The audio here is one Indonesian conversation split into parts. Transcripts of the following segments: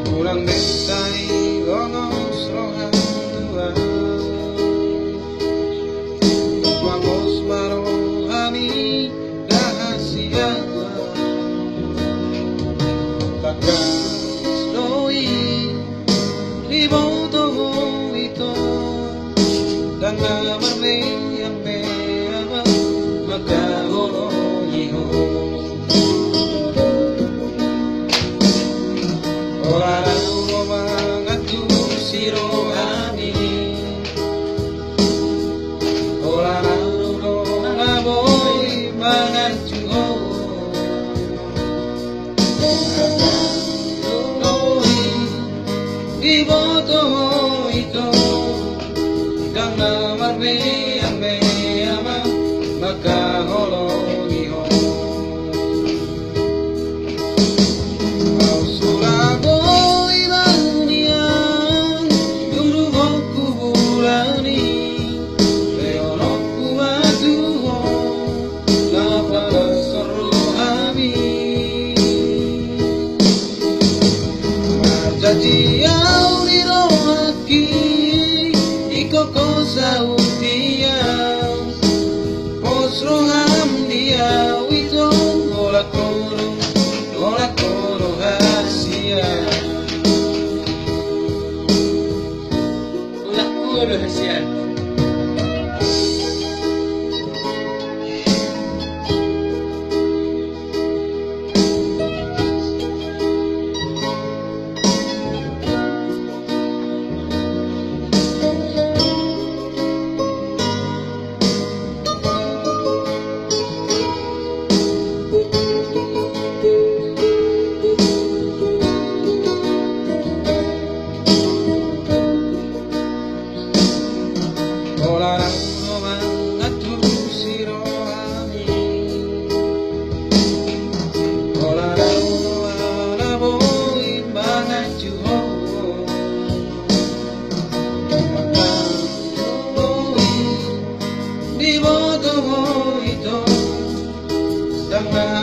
Kurang mentai gongos rohaniwa Vamos marohani rahasia Takas doi Riboto ito Dan namarme yang meama Magkaholo iho Iboto ito Kang namarme ame ama Magkaholo iho Au surabo ilanian Duruhoku bulani Leonoku atuho Lapala sorrohami Majaji Cosa un día, posroham dia wito ola koro hasia, ola koro hasia.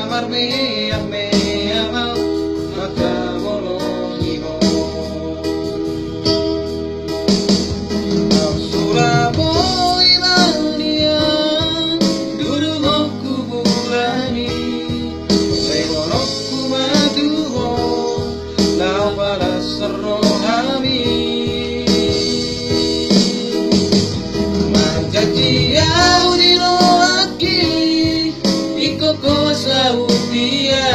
Amarme ame ama Magkaholo iho Au surabo ilanian Duruhoku bulani Leonoku maduho Lau balas rohami Manjaji au diroaki Cosa un día,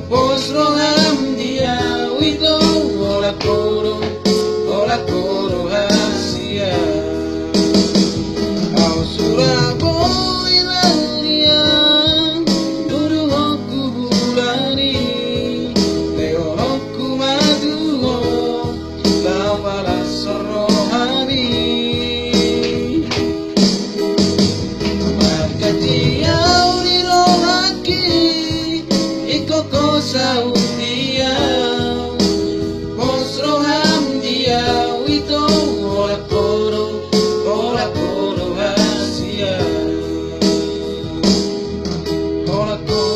posroham dia wito ola koro hasia. Au surabo ilanian duruhoku bulani leonoku maduho lau balas sorrohami Cosa un día, posroham dia wito ola koro hasia, ola koro